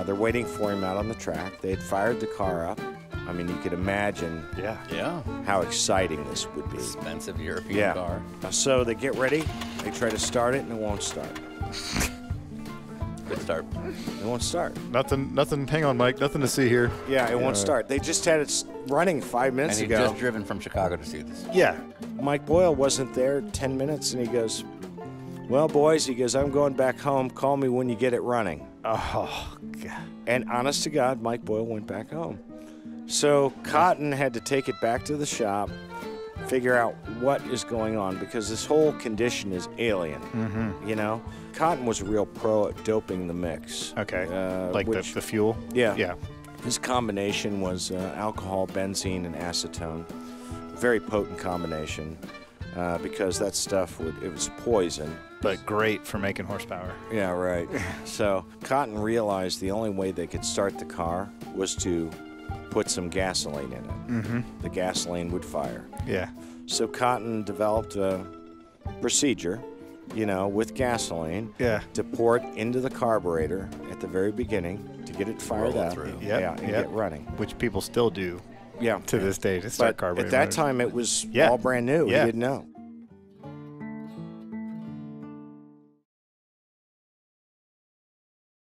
Speaker 3: They're waiting for him out on the track. They had fired the car up. I mean, you could imagine
Speaker 2: Yeah.
Speaker 3: how exciting this would be.
Speaker 2: Expensive European car.
Speaker 3: So they get ready, they try to start it, and it won't start.
Speaker 2: Good start.
Speaker 3: It won't start.
Speaker 9: Nothing. Hang on, Mike. Nothing to see here.
Speaker 3: Yeah, it won't start. They just had it running 5 minutes
Speaker 2: And
Speaker 3: ago.
Speaker 2: he'd just driven from Chicago to see this.
Speaker 3: Yeah. Mike Boyle wasn't there 10 minutes, and he goes, well, boys, he goes, I'm going back home. Call me when you get it running.
Speaker 9: Oh, God.
Speaker 3: And honest to God, Mike Boyle went back home. So Cotton had to take it back to the shop, figure out what is going on, because this whole condition is alien, you know? Cotton was a real pro at doping the mix.
Speaker 9: Okay, like the fuel?
Speaker 3: Yeah.
Speaker 9: Yeah.
Speaker 3: His combination was alcohol, benzene, and acetone. Very potent combination because that stuff, it was poison.
Speaker 9: But great for making horsepower.
Speaker 3: Yeah, right. So Cotton realized the only way they could start the car was to put some gasoline in it. The gasoline would fire.
Speaker 9: Yeah.
Speaker 3: So Cotton developed a procedure, you know, with gasoline to pour it into the carburetor at the very beginning to get it fired up. And get running.
Speaker 9: Which people still do to this day to start
Speaker 3: But
Speaker 9: carburetor
Speaker 3: at that
Speaker 9: motors.
Speaker 3: time, it was all brand new.
Speaker 9: Yeah.
Speaker 3: You didn't know.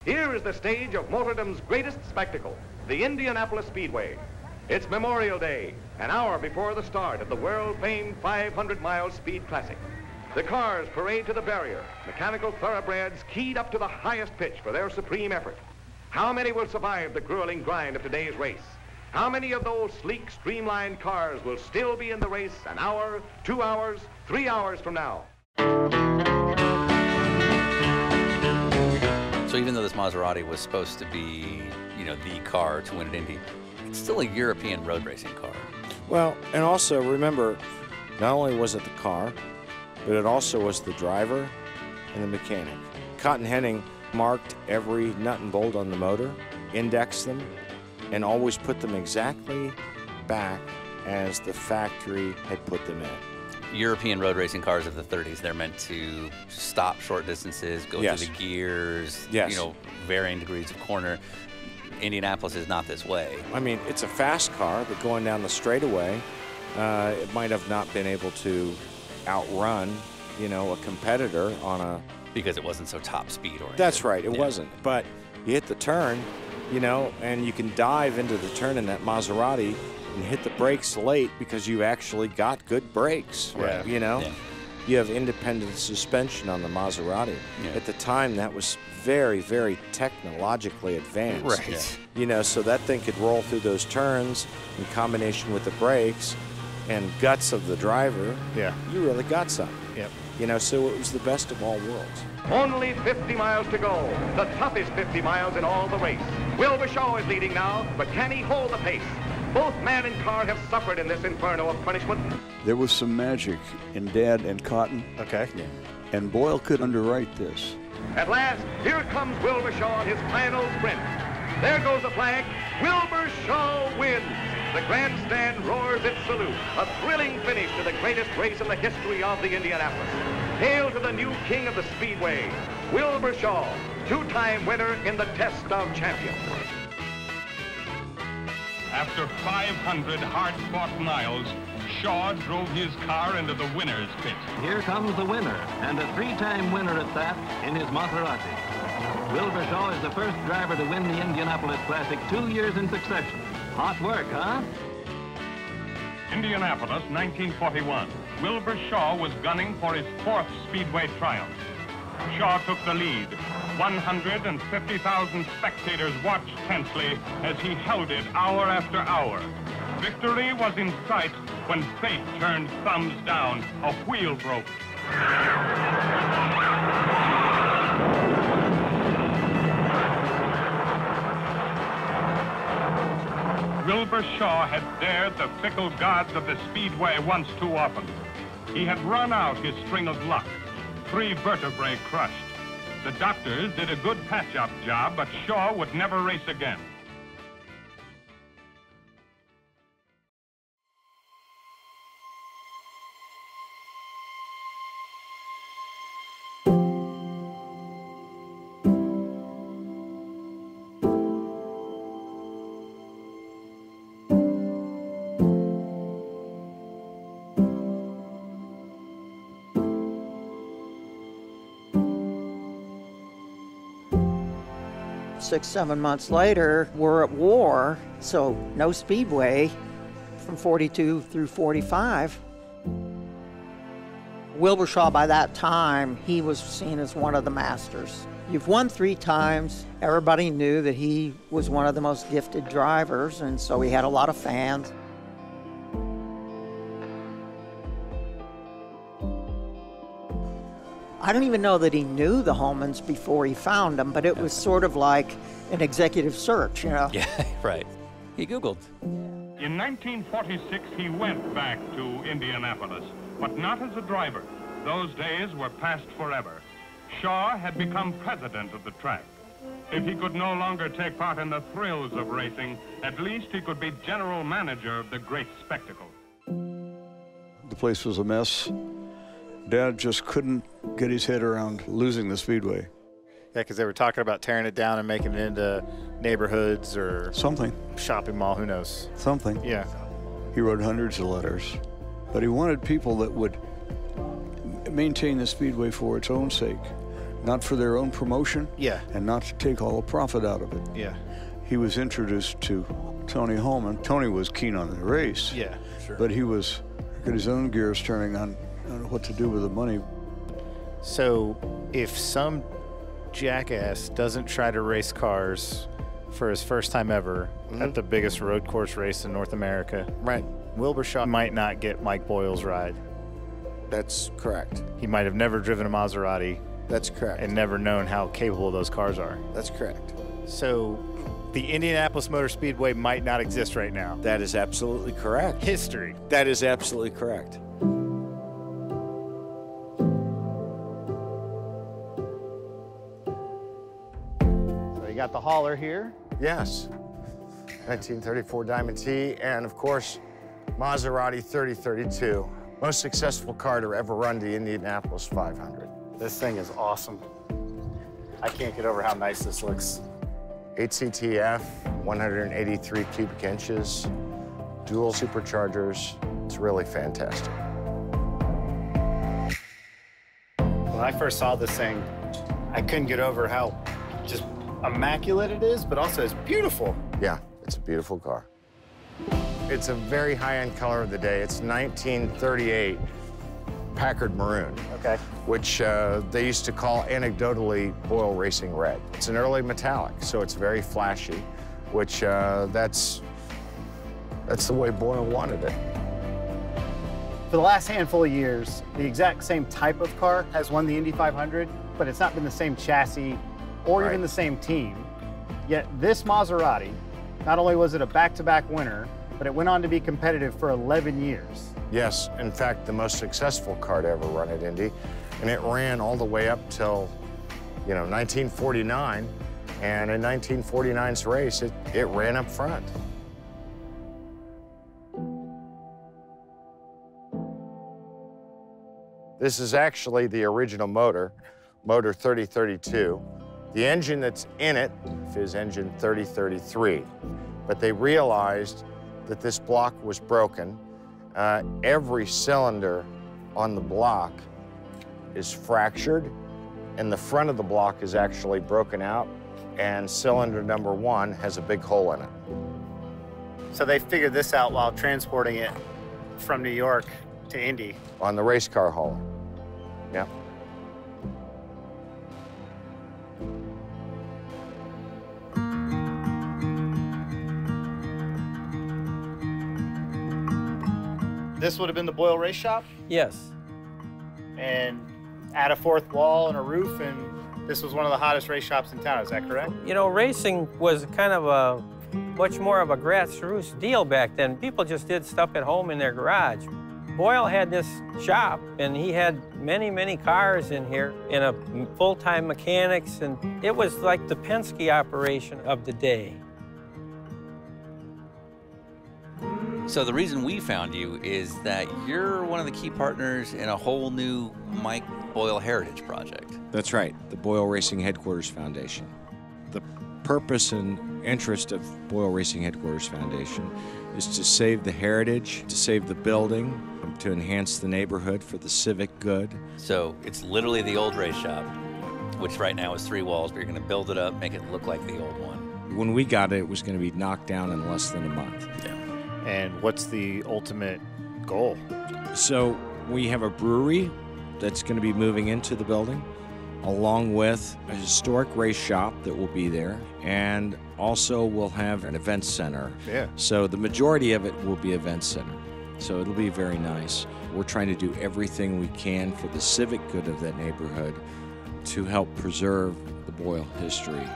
Speaker 15: Here is the stage of motordom's greatest spectacle, the Indianapolis Speedway. It's Memorial Day, an hour before the start of the world-famed 500-mile Speed Classic. The cars parade to the barrier, mechanical thoroughbreds keyed up to the highest pitch for their supreme effort. How many will survive the grueling grind of today's race? How many of those sleek, streamlined cars will still be in the race an hour, 2 hours, 3 hours from now?
Speaker 2: So even though this Maserati was supposed to be, you know, the car to win at Indy, it's still a European road racing car.
Speaker 3: Well, and also remember, not only was it the car, but it also was the driver and the mechanic. Cotton Henning marked every nut and bolt on the motor, indexed them, and always put them exactly back as the factory had put them in.
Speaker 2: European road racing cars of the 30s, they're meant to stop short distances, go through the gears, you know, varying degrees of corner. Indianapolis is not this way.
Speaker 3: I mean, it's a fast car, but going down the straightaway, it might have not been able to outrun, you know, a competitor on a...
Speaker 2: Because it wasn't so top speed oriented.
Speaker 3: That's right, it wasn't. But you hit the turn, you know, and you can dive into the turn in that Maserati and hit the brakes late because you actually got good brakes,
Speaker 9: Right.
Speaker 3: you know? You have independent suspension on the Maserati. At the time, that was very, very technologically advanced.
Speaker 9: Right.
Speaker 3: You know, so that thing could roll through those turns in combination with the brakes and guts of the driver.
Speaker 9: Yeah.
Speaker 3: You really got something.
Speaker 9: Yep.
Speaker 3: You know, so it was the best of all worlds.
Speaker 15: Only 50 miles to go, the toughest 50 miles in all the race. Wilbur Shaw is leading now, but can he hold the pace? Both man and car have suffered in this inferno of punishment.
Speaker 14: There was some magic in Dad and Cotton.
Speaker 9: Okay.
Speaker 14: And Boyle could underwrite this.
Speaker 15: At last, here comes Wilbur Shaw on his final sprint. There goes the flag. Wilbur Shaw wins. The grandstand roars its salute. A thrilling finish to the greatest race in the history of the Indianapolis. Hail to the new king of the Speedway, Wilbur Shaw, two-time winner in the Test of Champions.
Speaker 13: After 500 hard-fought miles, Shaw drove his car into the winner's pit.
Speaker 11: Here comes the winner, and a three-time winner at that, in his Maserati. Wilbur Shaw is the first driver to win the Indianapolis Classic 2 years in succession. Hot work, huh?
Speaker 13: Indianapolis, 1941. Wilbur Shaw was gunning for his 4th Speedway triumph. Shaw took the lead. 150,000 spectators watched tensely as he held it hour after hour. Victory was in sight when fate turned thumbs down. A wheel broke. Wilbur Shaw had dared the fickle gods of the Speedway once too often. He had run out his string of luck. 3 vertebrae crushed. The doctors did a good patch-up job, but Shaw would never race again.
Speaker 8: 6, 7 months later, we're at war, so no speedway from 42 through 45. Wilbur Shaw, by that time, he was seen as one of the masters. You've won 3 times. Everybody knew that he was one of the most gifted drivers, and so he had a lot of fans. I don't even know that he knew the Holmans before he found them, but it was sort of like an executive search, you know?
Speaker 2: Yeah, right. He Googled.
Speaker 13: In 1946, he went back to Indianapolis, but not as a driver. Those days were past forever. Shaw had become president of the track. If he could no longer take part in the thrills of racing, at least he could be general manager of the great spectacle.
Speaker 14: The place was a mess. Dad just couldn't get his head around losing the speedway.
Speaker 5: Yeah, because they were talking about tearing it down and making it into neighborhoods or
Speaker 14: something.
Speaker 5: Shopping mall, who knows?
Speaker 14: Something.
Speaker 5: Yeah.
Speaker 14: He wrote hundreds of letters, but he wanted people that would maintain the speedway for its own sake, not for their own promotion.
Speaker 5: Yeah.
Speaker 14: And not to take all the profit out of it.
Speaker 5: Yeah.
Speaker 14: He was introduced to Tony Holman. Tony was keen on the race.
Speaker 5: Yeah, sure.
Speaker 14: But he was got his own gears turning on what to do with the money.
Speaker 5: So if some jackass doesn't try to race cars for his first time ever at the biggest road course race in North America,
Speaker 3: right,
Speaker 5: Wilbur Shaw might not get Mike Boyle's ride.
Speaker 3: That's correct.
Speaker 5: He might have never driven a Maserati.
Speaker 3: That's correct.
Speaker 5: And never known how capable those cars are.
Speaker 3: That's correct.
Speaker 5: So the Indianapolis Motor Speedway might not exist right now.
Speaker 3: That is absolutely correct.
Speaker 5: History.
Speaker 3: That is absolutely correct.
Speaker 5: So you got the hauler here.
Speaker 3: Yes. 1934 Diamond T, and of course, Maserati 3032. Most successful car to ever run the Indianapolis 500.
Speaker 5: This thing is awesome. I can't get over how nice this looks.
Speaker 3: 8CTF, 183 cubic inches, dual superchargers. It's really fantastic.
Speaker 5: When I first saw this thing, I couldn't get over how just immaculate it is, but also it's beautiful.
Speaker 3: Yeah, it's a beautiful car. It's a very high-end color of the day. It's 1938 Packard Maroon,
Speaker 5: okay,
Speaker 3: which they used to call anecdotally Boyle Racing Red. It's an early metallic, so it's very flashy, which that's the way Boyle wanted it.
Speaker 5: For the last handful of years, the exact same type of car has won the Indy 500, but it's not been the same chassis or even the same team. Yet this Maserati, not only was it a back-to-back winner, but it went on to be competitive for 11 years.
Speaker 3: Yes, in fact, the most successful car to ever run at Indy. And it ran all the way up till, 1949. And in 1949's race, it ran up front. This is actually the original motor 3032. The engine that's in it is engine 3033. But they realized that this block was broken. Every cylinder on the block is fractured, and the front of the block is actually broken out, and cylinder number 1 has a big hole in it.
Speaker 5: So they figured this out while transporting it from New York to Indy.
Speaker 3: On the race car hauler. Yeah.
Speaker 5: This would have been the Boyle Race Shop?
Speaker 16: Yes.
Speaker 5: And add a fourth wall and a roof, and this was one of the hottest race shops in town, is that correct?
Speaker 16: You know, racing was kind of a much more of a grassroots deal back then. People just did stuff at home in their garage. Boyle had this shop, and he had many, many cars in here, and a full-time mechanics, and it was like the Penske operation of the day.
Speaker 2: So the reason we found you is that you're one of the key partners in a whole new Mike Boyle Heritage project.
Speaker 3: That's right, the Boyle Racing Headquarters Foundation. The purpose and interest of Boyle Racing Headquarters Foundation is to save the heritage, to save the building, to enhance the neighborhood for the civic good.
Speaker 2: So it's literally the old race shop which right now is 3 walls, but you're going to build it up, make it look like the old one.
Speaker 3: When we got it, it was going to be knocked down in less than a month.
Speaker 2: Yeah.
Speaker 5: And what's the ultimate goal?
Speaker 3: So we have a brewery that's going to be moving into the building, along with a historic race shop that will be there, and also we'll have an event center.
Speaker 5: Yeah.
Speaker 3: So the majority of it will be event center. So it'll be very nice. We're trying to do everything we can for the civic good of that neighborhood to help preserve the Boyle history.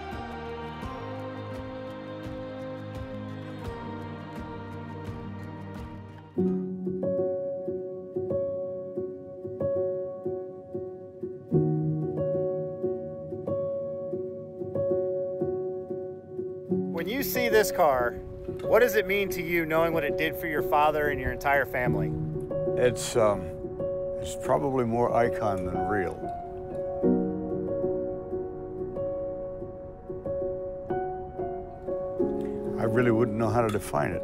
Speaker 5: When you see this car, what does it mean to you knowing what it did for your father and your entire family?
Speaker 14: It's probably more icon than real. I really wouldn't know how to define it.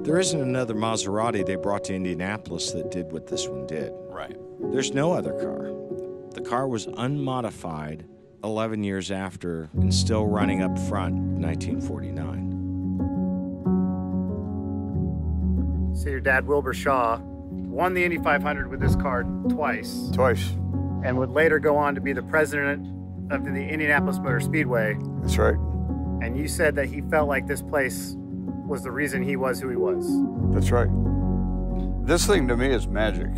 Speaker 3: There isn't another Maserati they brought to Indianapolis that did what this one did.
Speaker 2: Right.
Speaker 3: There's no other car. The car was unmodified 11 years after and still running up front in 1949.
Speaker 5: So your dad, Wilbur Shaw, won the Indy 500 with this car twice.
Speaker 14: Twice.
Speaker 5: And would later go on to be the president of the Indianapolis Motor Speedway.
Speaker 14: That's right.
Speaker 5: And you said that he felt like this place was the reason he was who he was.
Speaker 14: That's right. This thing to me is magic.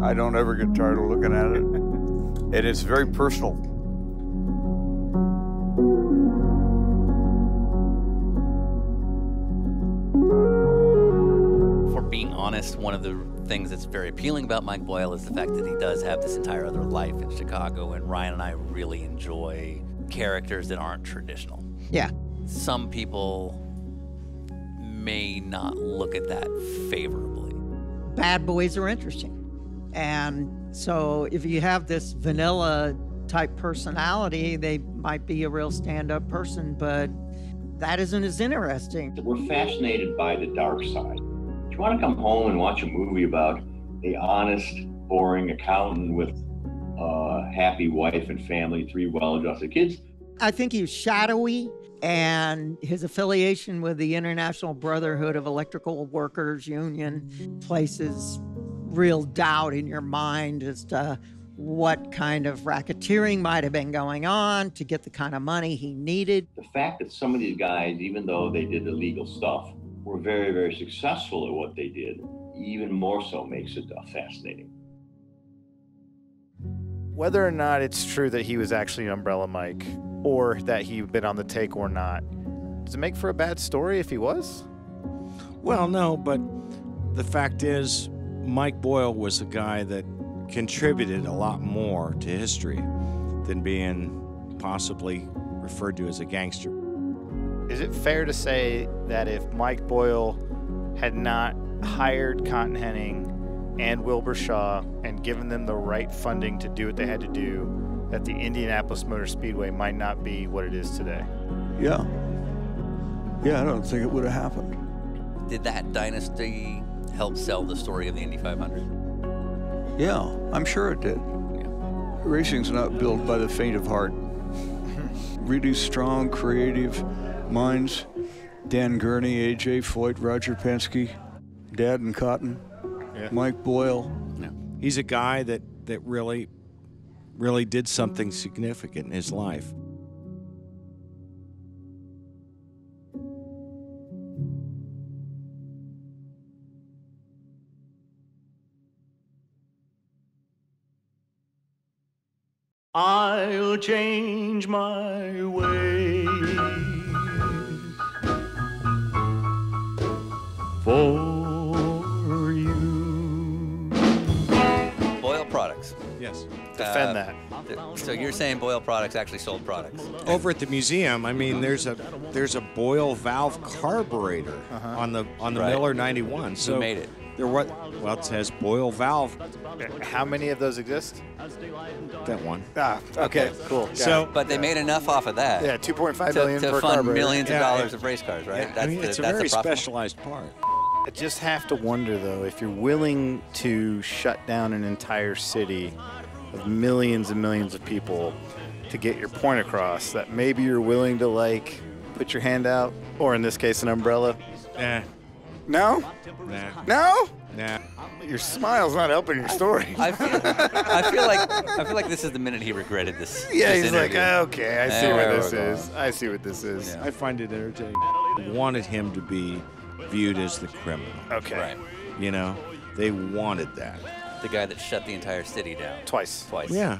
Speaker 14: I don't ever get tired of looking at it. And it's very personal.
Speaker 2: Being honest, one of the things that's very appealing about Mike Boyle is the fact that he does have this entire other life in Chicago, and Ryan and I really enjoy characters that aren't traditional.
Speaker 8: Yeah.
Speaker 2: Some people may not look at that favorably.
Speaker 8: Bad boys are interesting. And so if you have this vanilla type personality, they might be a real stand-up person, but that isn't as interesting.
Speaker 7: We're fascinated by the dark side. If you want to come home and watch a movie about a honest, boring accountant with a happy wife and family, 3 well-adjusted kids.
Speaker 8: I think he was shadowy, and his affiliation with the International Brotherhood of Electrical Workers Union places real doubt in your mind as to what kind of racketeering might have been going on to get the kind of money he needed.
Speaker 7: The fact that some of these guys, even though they did illegal stuff, were very, very successful at what they did, even more so makes it fascinating.
Speaker 5: Whether or not it's true that he was actually Umbrella Mike, or that he'd been on the take or not, does it make for a bad story if he was?
Speaker 3: Well, no, but the fact is, Mike Boyle was a guy that contributed a lot more to history than being possibly referred to as a gangster.
Speaker 5: Is it fair to say that if Mike Boyle had not hired Cotton Henning and Wilbur Shaw and given them the right funding to do what they had to do, that the Indianapolis Motor Speedway might not be what it is today?
Speaker 14: Yeah. Yeah, I don't think it would have happened.
Speaker 2: Did that dynasty help sell the story of the Indy 500?
Speaker 14: Yeah, I'm sure it did.
Speaker 2: Yeah.
Speaker 14: Racing's not built by the faint of heart. Really strong, creative minds. Dan Gurney, A.J. Foyt, Roger Penske, Dad and Cotton, Mike Boyle.
Speaker 3: Yeah. He's a guy that really did something significant in his life.
Speaker 5: I'll change my ways for you.
Speaker 2: Boyle Products.
Speaker 3: Yes.
Speaker 5: Defend that.
Speaker 2: So you're saying Boyle Products actually sold products?
Speaker 3: Over at the museum, I mean, there's a Boyle valve carburetor on the Miller 91. So
Speaker 2: who made it?
Speaker 3: Well, it says Boyle valve.
Speaker 5: How many of those exist?
Speaker 3: That one.
Speaker 5: Ah, okay, cool.
Speaker 2: But they made enough off of that.
Speaker 5: Yeah, $2.5 million
Speaker 2: to
Speaker 5: per
Speaker 2: fund
Speaker 5: carburetor.
Speaker 2: millions of dollars of race cars, right?
Speaker 3: I mean, it's a very specialized part.
Speaker 5: I just have to wonder, though, if you're willing to shut down an entire city of millions and millions of people to get your point across, that maybe you're willing to, like, put your hand out, or in this case, an umbrella. No?
Speaker 3: Nah.
Speaker 5: No?
Speaker 3: Nah.
Speaker 5: Your smile's not helping your story.
Speaker 2: I feel like this is the minute he regretted this.
Speaker 5: Yeah,
Speaker 2: this
Speaker 5: he's
Speaker 2: interview.
Speaker 5: like, okay, I see what this is. I see what this is.
Speaker 3: I find it entertaining. Wanted him to be viewed as the criminal.
Speaker 5: Okay.
Speaker 2: Right.
Speaker 3: You know, they wanted that.
Speaker 2: The guy that shut the entire city down.
Speaker 5: Twice.
Speaker 3: Yeah.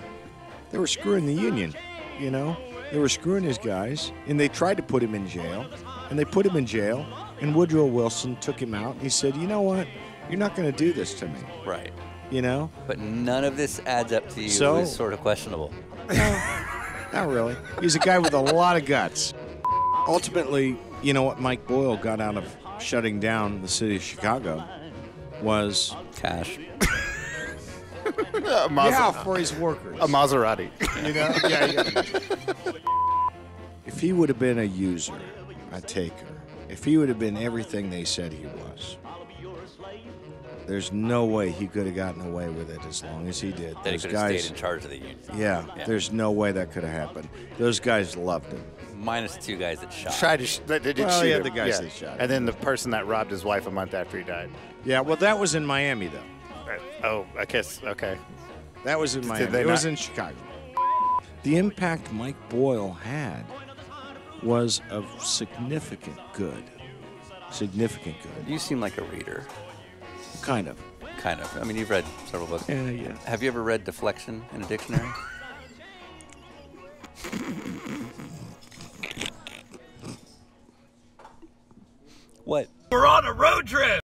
Speaker 3: They were screwing the union, you know. They were screwing his guys, and they tried to put him in jail. And they put him in jail, and Woodrow Wilson took him out, and he said, you know what? You're not going to do this to me.
Speaker 2: Right.
Speaker 3: You know?
Speaker 2: But none of this adds up to you.
Speaker 3: So-
Speaker 2: It's sort of questionable.
Speaker 3: Not really. He's a guy with a lot of guts. Ultimately, you know what Mike Boyle got out of shutting down the city of Chicago was
Speaker 2: cash.
Speaker 3: Yeah, for his workers.
Speaker 5: A Maserati.
Speaker 3: You know? Yeah. If he would have been a user, a taker, if he would have been everything they said he was, there's no way he could have gotten away with it as long as he did.
Speaker 2: That he
Speaker 3: Those
Speaker 2: could have
Speaker 3: guys,
Speaker 2: stayed in charge of the union.
Speaker 3: yeah, there's no way that could have happened. Those guys loved him.
Speaker 2: Minus the two guys that shot.
Speaker 5: Tried to they did
Speaker 3: Well,
Speaker 5: shoot
Speaker 3: yeah,
Speaker 5: him.
Speaker 3: the guys that shot him.
Speaker 5: And then the person that robbed his wife a month after he died.
Speaker 3: Yeah, well, that was in Miami, though.
Speaker 5: Oh, I guess, okay.
Speaker 3: That was in Miami. It was in Chicago. The impact Mike Boyle had was of significant good. Significant good.
Speaker 2: You seem like a reader.
Speaker 3: Kind of.
Speaker 2: Kind of. I mean, you've read several books.
Speaker 3: Yeah.
Speaker 2: Have you ever read Deflection in a dictionary? What?
Speaker 17: We're on a road trip!